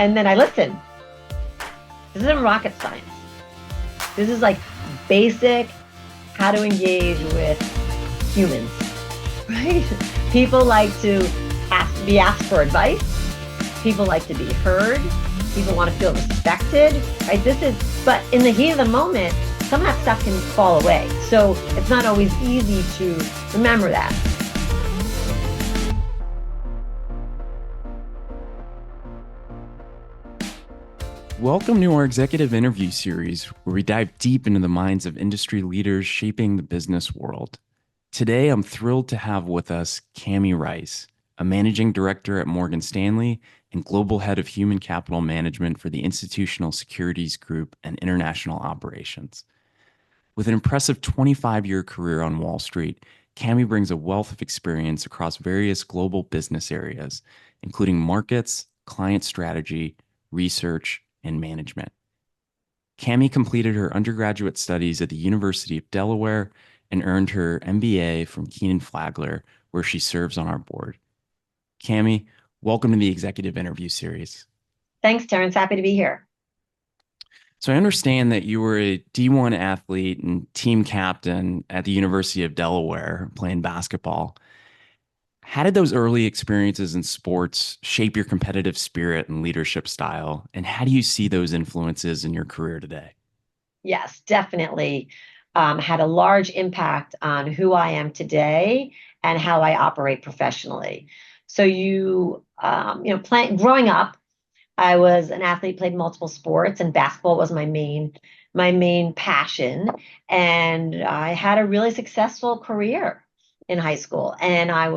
And then I listened. This isn't rocket science. This is like basic how to engage with humans, right? People like to be asked for advice. People like to be heard. People want to feel respected, right? But in the heat of the moment, some of that stuff can fall away. So it's not always easy to remember that. Welcome to our executive interview series, where we dive deep into the minds of industry leaders shaping the business world. Today, I'm thrilled to have with us Cami Rice, a managing director at Morgan Stanley and global head of human capital management for the Institutional Securities Group and International Operations. With an impressive 25-year career on Wall Street, Cami brings a wealth of experience across various global business areas, including markets, client strategy, research, and management. Cami completed her undergraduate studies at the University of Delaware and earned her MBA from Kenan-Flagler, where she serves on our board. Cami, welcome to the executive interview series. Thanks, Terrence. Happy to be here. So I understand that you were a D1 athlete and team captain at the University of Delaware playing basketball. How did those early experiences in sports shape your competitive spirit and leadership style? And how do you see those influences in your career today? Yes, definitely had a large impact on who I am today and how I operate professionally. So growing up, I was an athlete, played multiple sports, and basketball was my main passion. And I had a really successful career in high school, and I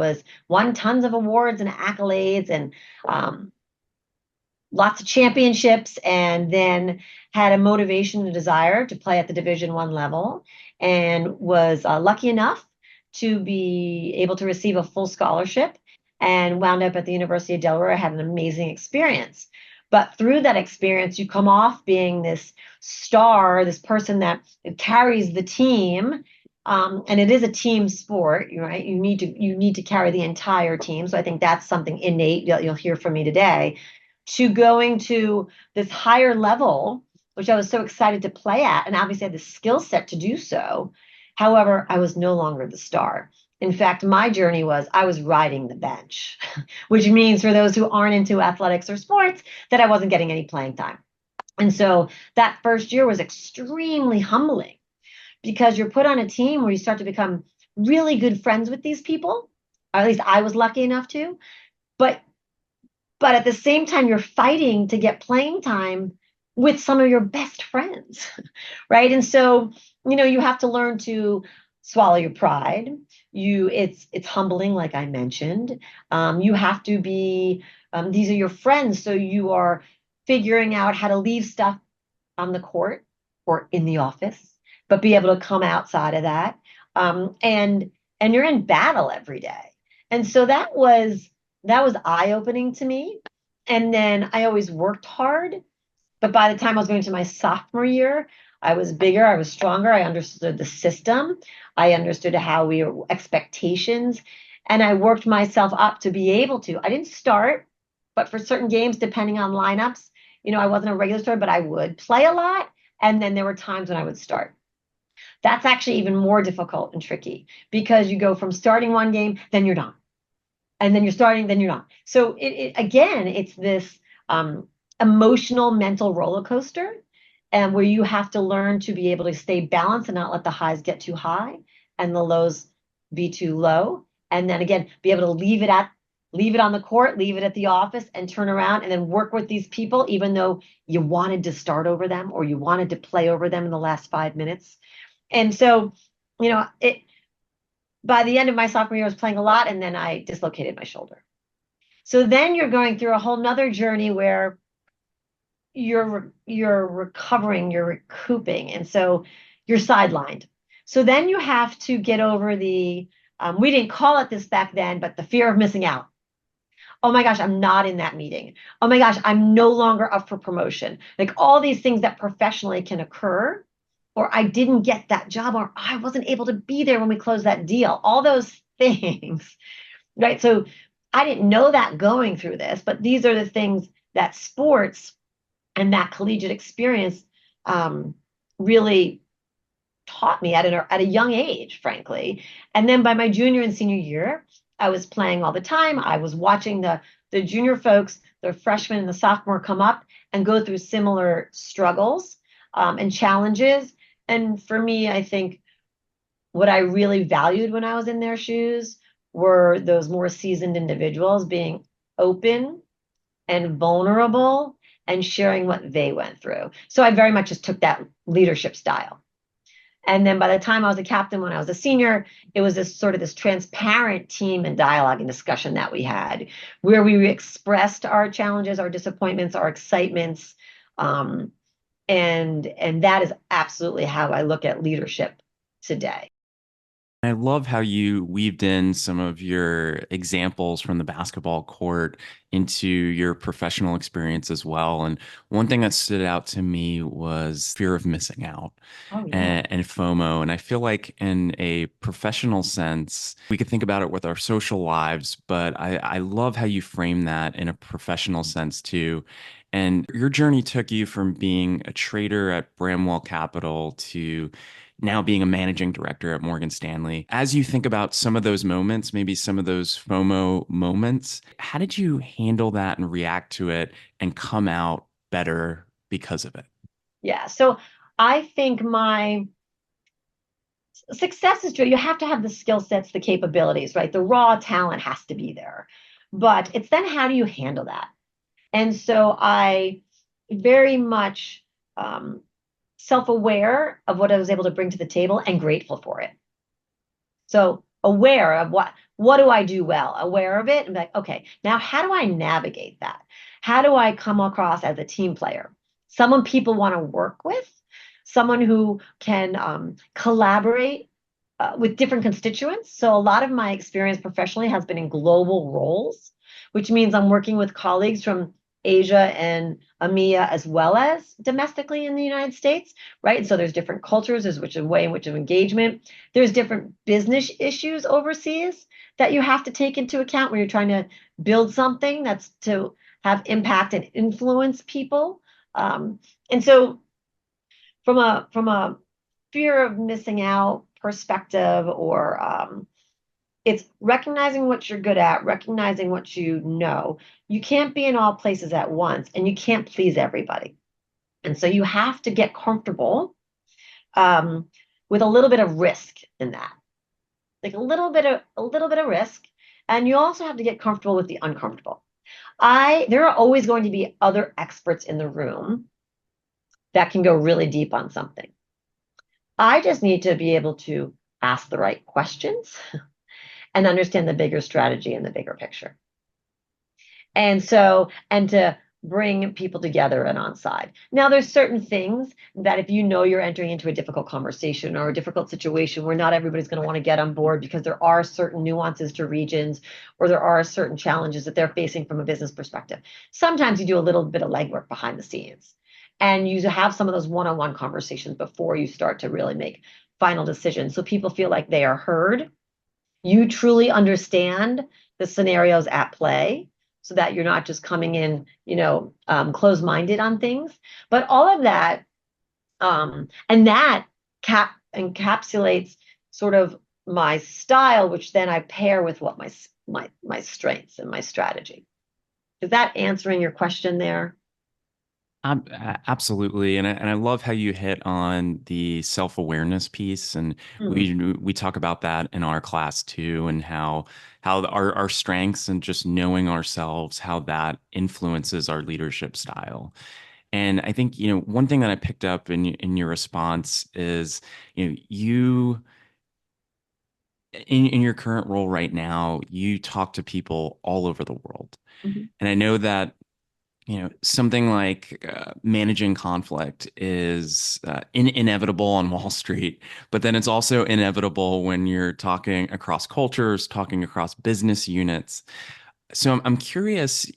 won tons of awards and accolades and lots of championships, and then had a motivation and desire to play at the Division I level, and was lucky enough to be able to receive a full scholarship and wound up at the University of Delaware. I had an amazing experience. But through that experience, you come off being this star, this person that carries the team. And it is a team sport, right? You need to carry the entire team. So I think that's something innate you'll hear from me today. To going to this higher level, which I was so excited to play at, and obviously had the skill set to do so. However, I was no longer the star. In fact, my journey was I was riding the bench, which means for those who aren't into athletics or sports, that I wasn't getting any playing time. And so that first year was extremely humbling, because you're put on a team where you start to become really good friends with these people, or at least I was lucky enough to. But at the same time, you're fighting to get playing time with some of your best friends, right? And so, you have to learn to swallow your pride. It's humbling, like I mentioned. You have to be, these are your friends, so you are figuring out how to leave stuff on the court or in the office, but be able to come outside of that. And you're in battle every day. And so that was eye-opening to me. And then I always worked hard. But by the time I was going to my sophomore year, I was bigger, I was stronger, I understood the system, I understood how expectations, and I worked myself up to be able to. I didn't start, but for certain games, depending on lineups, I wasn't a regular starter, but I would play a lot. And then there were times when I would start. That's actually even more difficult and tricky, because you go from starting one game, then you're done. And then you're starting, then you're not. So it's this emotional, mental roller coaster, and where you have to learn to be able to stay balanced and not let the highs get too high and the lows be too low. And then again, be able to leave it on the court, leave it at the office, and turn around and then work with these people, even though you wanted to start over them or you wanted to play over them in the last 5 minutes. And so, by the end of my sophomore year, I was playing a lot, and then I dislocated my shoulder. So then you're going through a whole nother journey where you're recovering, you're recouping, and so you're sidelined. So then you have to get over we didn't call it this back then, but the fear of missing out. Oh my gosh, I'm not in that meeting. Oh my gosh, I'm no longer up for promotion. Like all these things that professionally can occur. Or I didn't get that job, or I wasn't able to be there when we closed that deal. All those things, right? So I didn't know that going through this, but these are the things that sports and that collegiate experience really taught me at a young age, frankly. And then by my junior and senior year, I was playing all the time. I was watching the junior folks, the freshmen and the sophomore come up and go through similar struggles and challenges. And for me, I think what I really valued when I was in their shoes were those more seasoned individuals being open and vulnerable and sharing what they went through. So I very much just took that leadership style. And then by the time I was a captain, when I was a senior, it was this sort of this transparent team and dialogue and discussion that we had, where we expressed our challenges, our disappointments, our excitements, and that is absolutely how I look at leadership today. I love how you weaved in some of your examples from the basketball court into your professional experience as well. And one thing that stood out to me was fear of missing out Oh yeah. and FOMO. And I feel like in a professional sense, we could think about it with our social lives, but I love how you frame that in a professional sense too. And your journey took you from being a trader at Bramwell Capital to now being a managing director at Morgan Stanley. As you think about some of those moments, maybe some of those FOMO moments, how did you handle that and react to it and come out better because of it? Yeah. So I think my success is true. You have to have the skill sets, the capabilities, right? The raw talent has to be there. But it's then how do you handle that? And so I very much self-aware of what I was able to bring to the table and grateful for it. So aware of what do I do well, aware of it, and be like, okay, now how do I navigate that? How do I come across as a team player? Someone people want to work with, someone who can collaborate with different constituents. So a lot of my experience professionally has been in global roles, which means I'm working with colleagues from Asia and EMEA as well as domestically in the United States, right? And so there's different cultures, there's which a way in which of engagement. There's different business issues overseas that you have to take into account when you're trying to build something that's to have impact and influence people. And so from a fear of missing out perspective, or it's recognizing what you're good at, recognizing what you know. You can't be in all places at once, and you can't please everybody. And so you have to get comfortable with a little bit of risk in that, like a little bit of risk, and you also have to get comfortable with the uncomfortable. There are always going to be other experts in the room that can go really deep on something. I just need to be able to ask the right questions and understand the bigger strategy and the bigger picture. And so, and to bring people together and on side. Now, there's certain things that if you know you're entering into a difficult conversation or a difficult situation where not everybody's going to want to get on board because there are certain nuances to regions or there are certain challenges that they're facing from a business perspective. Sometimes you do a little bit of legwork behind the scenes and you have some of those one-on-one conversations before you start to really make final decisions. So people feel like they are heard. You truly understand the scenarios at play so that you're not just coming in, closed-minded on things. But all of that, and that encapsulates sort of my style, which then I pair with what my strengths and my strategy. Is that answering your question there? Absolutely, and I love how you hit on the self-awareness piece, and Hmm. we talk about that in our class too, and how our strengths and just knowing ourselves, how that influences our leadership style. And I think, one thing that I picked up in your response is, you in your current role right now, you talk to people all over the world, Mhm. and I know that something like managing conflict is inevitable on Wall Street, but then it's also inevitable when you're talking across cultures, talking across business units. So I'm curious,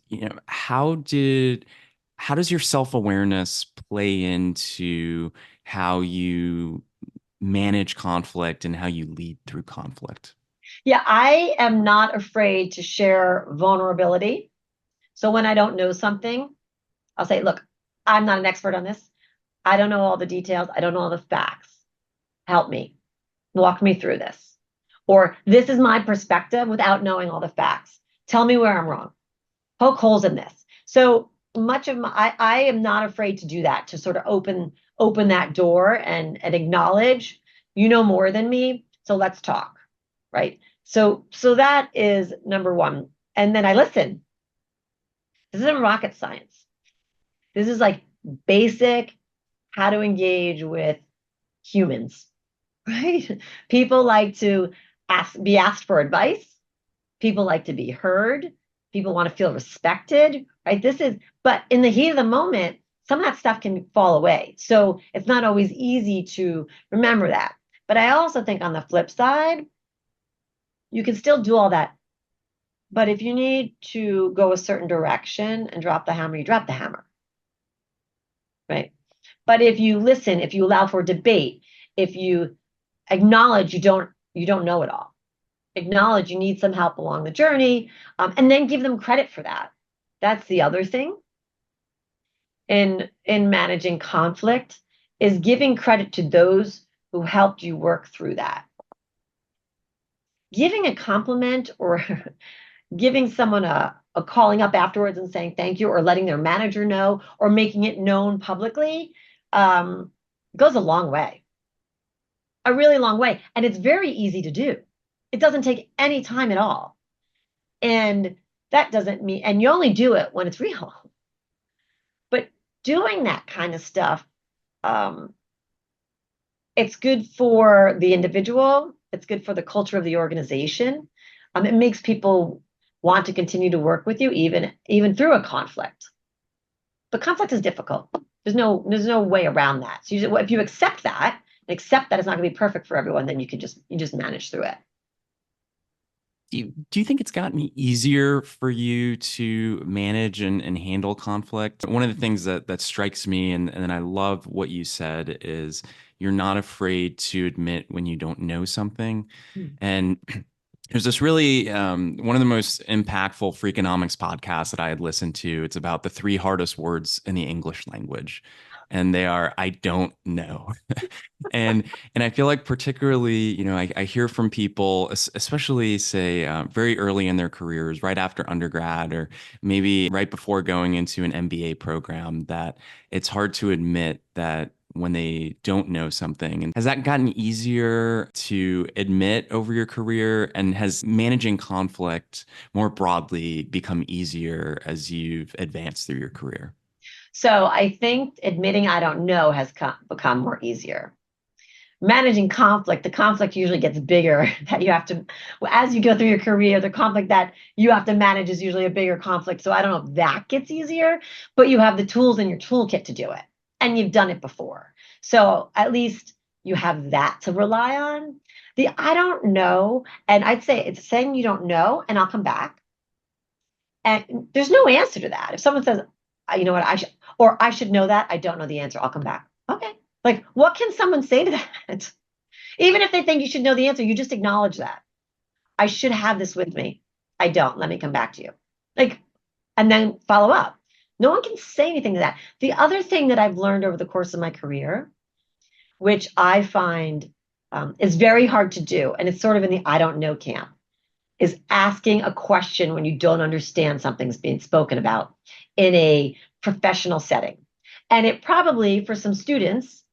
how does your self-awareness play into how you manage conflict and how you lead through conflict? Yeah, I am not afraid to share vulnerability. So when I don't know something, I'll say, look, I'm not an expert on this. I don't know all the details. I don't know all the facts. Help me. Walk me through this. Or this is my perspective without knowing all the facts. Tell me where I'm wrong. Poke holes in this. So much of I am not afraid to do that, to sort of open that door and acknowledge, you know more than me, so let's talk, right? So that is number one. And then I listen. This isn't rocket science. This is like basic how to engage with humans, right? People like to be asked for advice. People like to be heard. People want to feel respected, right? But in the heat of the moment, some of that stuff can fall away. So it's not always easy to remember that. But I also think on the flip side, you can still do all that. But if you need to go a certain direction and drop the hammer, you drop the hammer, right? But if you listen, if you allow for debate, if you acknowledge you don't know it all, acknowledge you need some help along the journey, and then give them credit for that. That's the other thing in managing conflict, is giving credit to those who helped you work through that. Giving a compliment or giving someone a calling up afterwards and saying thank you, or letting their manager know, or making it known publicly, goes a long way, a really long way. And it's very easy to do. It doesn't take any time at all. And that doesn't mean, and you only do it when it's real. But doing that kind of stuff, it's good for the individual. It's good for the culture of the organization. It makes people want to continue to work with you, even through a conflict. But conflict is difficult. There's no way around that. So if you accept that, it's not going to be perfect for everyone, then you just manage through it. Do you think it's gotten easier for you to manage and handle conflict? One of the things that strikes me, and I love what you said, is you're not afraid to admit when you don't know something. And there's this really one of the most impactful Freakonomics podcasts that I had listened to. It's about the 3 hardest words in the English language, and they are "I don't know." And I feel like particularly, I hear from people, especially say very early in their careers, right after undergrad, or maybe right before going into an MBA program, that it's hard to admit that when they don't know something. And has that gotten easier to admit over your career? And has managing conflict more broadly become easier as you've advanced through your career? So I think admitting I don't know has become more easier. Managing conflict, the conflict usually gets bigger that you have to, as you go through your career, the conflict that you have to manage is usually a bigger conflict. So I don't know if that gets easier, but you have the tools in your toolkit to do it, and you've done it before. So at least you have that to rely on. The I don't know, and I'd say it's saying you don't know, and I'll come back. And there's no answer to that. If someone says, you know what, I should know that, I don't know the answer, I'll come back. Okay. Like, what can someone say to that? Even if they think you should know the answer, you just acknowledge that. I should have this with me. I don't. Let me come back to you. Like, and then follow up. No one can say anything to that. The other thing that I've learned over the course of my career, which I find is very hard to do, and it's sort of in the I don't know camp, is asking a question when you don't understand something's being spoken about in a professional setting. And it probably, for some students,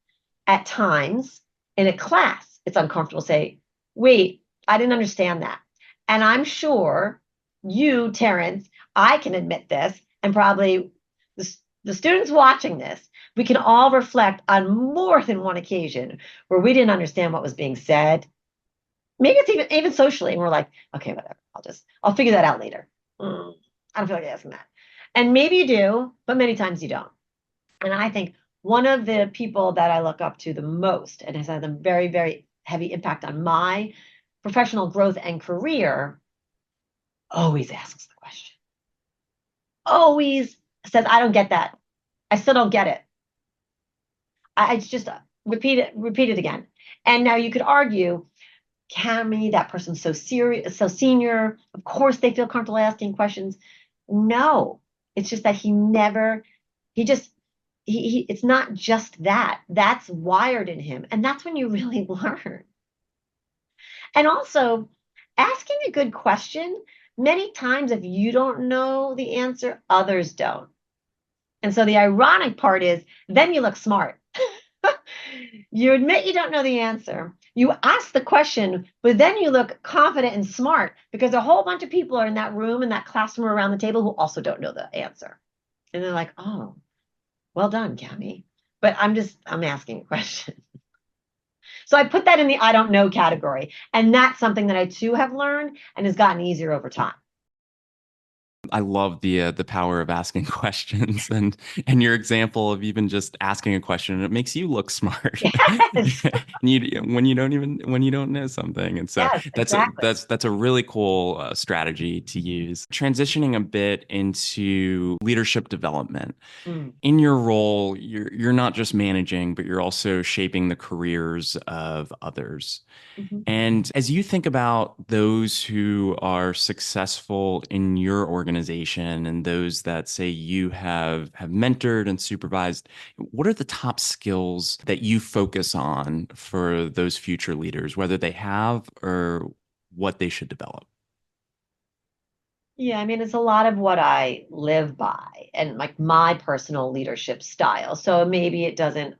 at times in a class, it's uncomfortable to say, wait, I didn't understand that. And I'm sure you, Terrence, I can admit this, and probably the students watching this, we can all reflect on more than one occasion where we didn't understand what was being said. Maybe it's even socially, and we're like, okay, whatever, I'll figure that out later. I don't feel like asking that. And maybe you do, but many times you don't. And I think one of the people that I look up to the most, and has had a very, very heavy impact on my professional growth and career, always asks the question. Always says, I don't get that. I still don't get it. I just repeat it again. And now you could argue, Cami, that person's so serious, so senior. Of course they feel comfortable asking questions. No, it's just that he never He just, it's not just that. That's wired in him. And that's when you really learn. And also, asking a good question, many times, if you don't know the answer, others don't. And so the ironic part is then you look smart. You admit you don't know the answer. You ask the question, but then you look confident and smart because a whole bunch of people are in that room, in that classroom around the table who also don't know the answer. And they're like, oh, well done, Cami. But I'm asking a question. So I put that in the I don't know category. And that's something that I too have learned and has gotten easier over time. I love the power of asking questions and your example of even just asking a question, it makes you look smart. Yes. And when you don't know something. And so Yes, exactly. that's a really cool strategy to use. Transitioning a bit into leadership development. Mm. In your role, you're not just managing, but you're also shaping the careers of others. Mhm. And as you think about those who are successful in your organization and those that say you have mentored and supervised, what are the top skills that you focus on for those future leaders, whether they have or what they should develop? Yeah, I mean, it's a lot of what I live by and like my personal leadership style. So maybe it doesn't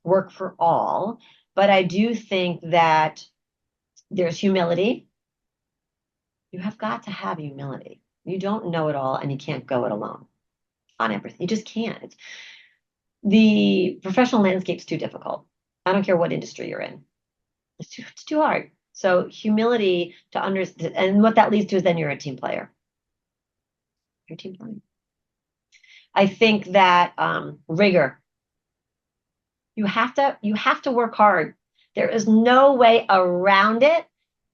work for all, but I do think that there's humility. You have got to have humility. You don't know it all and you can't go it alone on everything. You just can't. The professional landscape's too difficult. I don't care what industry you're in. It's too hard. So humility to understand, and what that leads to is then you're a team player. You're a team player. I think that rigor. You have to work hard. There is no way around it,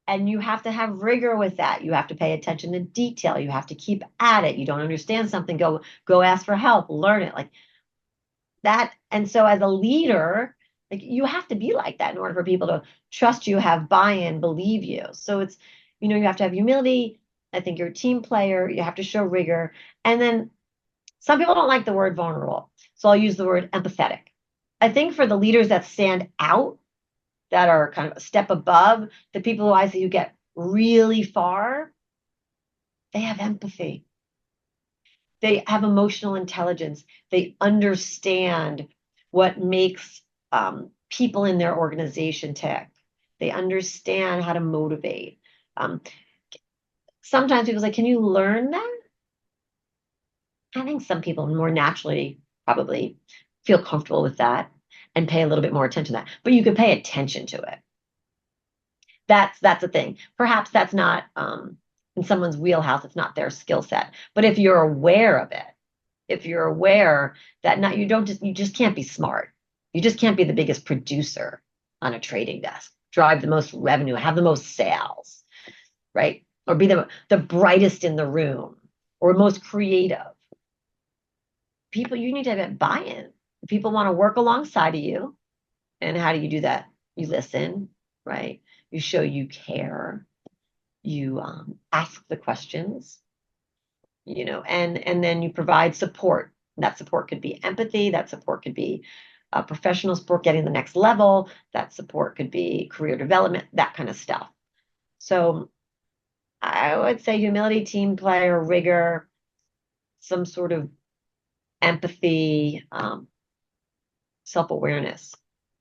and you have to have rigor with that. You have to pay attention to detail. You have to keep at it. You don't understand something, go ask for help, learn it like that. And so as a leader, like you have to be like that in order for people to trust you, have buy-in, believe you. So it's, you have to have humility. I think you're a team player. You have to show rigor. And then some people don't like the word vulnerable. So I'll use the word empathetic. I think for the leaders that stand out, that are kind of a step above the people who I see who get really far, they have empathy. They have emotional intelligence. They understand what makes people in their organization tick. They understand how to motivate. Um, Sometimes people say, can you learn that? I think some people more naturally probably feel comfortable with that and pay a little bit more attention to that. But you could pay attention to it. That's a thing. Perhaps that's not in someone's wheelhouse. It's not their skill set. But if you're aware of it, if you're aware that not you just can't be smart. You just can't be the biggest producer on a trading desk, drive the most revenue, have the most sales, right? Or be the brightest in the room or most creative. People, you need to have buy-in. People want to work alongside of you. And how do you do that? You listen, right? You show you care. You ask the questions, and then you provide support. That support could be empathy. That support could be professional support, getting the next level. That support could be career development, that kind of stuff. So I would say humility, team player, rigor, some sort of empathy, self-awareness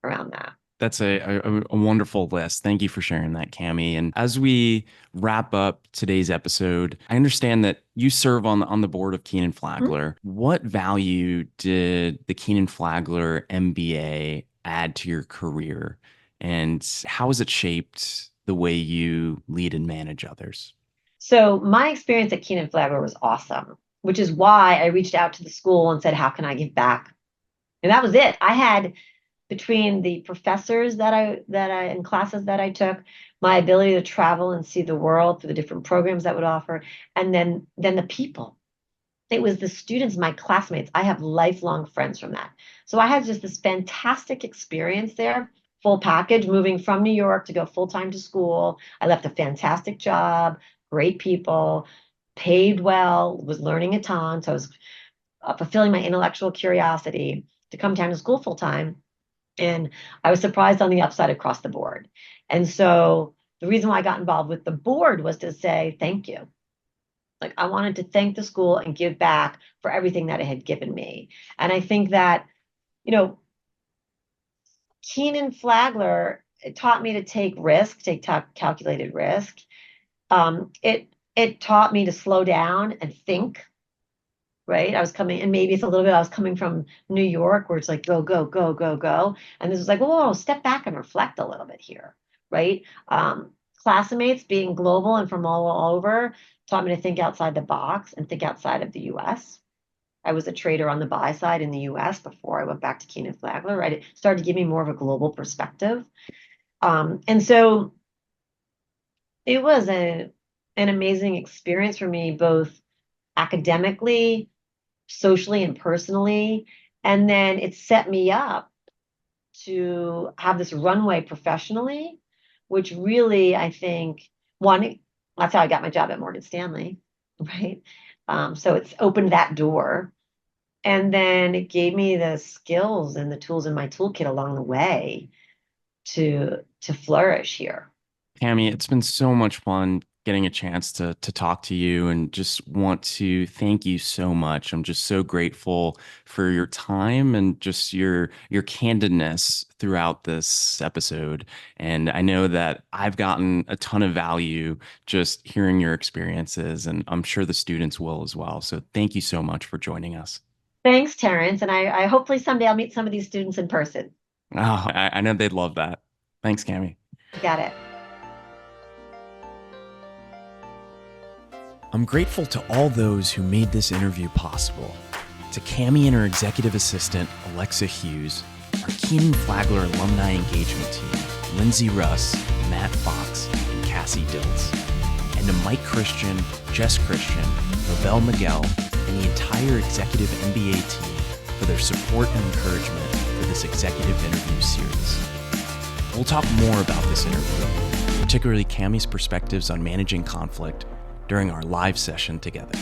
around that. That's a wonderful list. Thank you for sharing that, Cami. And as we wrap up today's episode, I understand that you serve on the board of Mhm. Kenan-Flagler. What value did the Kenan-Flagler MBA add to your career? And how has it shaped the way you lead and manage others? So my experience at Kenan-Flagler was awesome, which is why I reached out to the school and said, how can I give back? And that was it. I had between the professors that I in classes that I took, my ability to travel and see the world through the different programs that would offer, and then the people. It was the students, my classmates. I have lifelong friends from that. So I had just this fantastic experience there, full package, moving from New York to go full time to school. I left a fantastic job, great people, paid well, was learning a ton. So I was fulfilling my intellectual curiosity to come down to school full time. And I was surprised on the upside across the board. And so the reason why I got involved with the board was to say thank you. Like I wanted to thank the school and give back for everything that it had given me. And I think that, you know, Kenan-Flagler taught me to take risk, calculated risk. It taught me to slow down and think, right? I was coming, and maybe it's a little bit, I was coming from New York where it's like, go, go, go, go, go. And this was like, whoa, step back and reflect a little bit here, right? Classmates being global and from all over taught me to think outside the box and think outside of the US. I was a trader on the buy side in the US before I went back to Kenan-Flagler, right? It started to give me more of a global perspective. And so it was an amazing experience for me, both academically, socially, and personally. And then it set me up to have this runway professionally, which really, I think, one, that's how I got my job at Morgan Stanley, right? So it's opened that door. And then it gave me the skills and the tools in my toolkit along the way to flourish here. Cami, it's been so much fun getting a chance to talk to you and just want to thank you so much. I'm just so grateful for your time and just your candidness throughout this episode. And I know that I've gotten a ton of value just hearing your experiences, and I'm sure the students will as well. So thank you so much for joining us. Thanks, Terrence. And I hopefully someday I'll meet some of these students in person. Oh, I know they'd love that. Thanks, Cami. You got it. I'm grateful to all those who made this interview possible. To Cami and her executive assistant, Alexa Hughes, our Kenan-Flagler alumni engagement team, Lindsay Russ, Matt Fox, and Cassie Diltz. And to Mike Christian, Jess Christian, Lavelle Miguel, and the entire executive MBA team for their support and encouragement for this executive interview series. We'll talk more about this interview, particularly Cami's perspectives on managing conflict, during our live session together.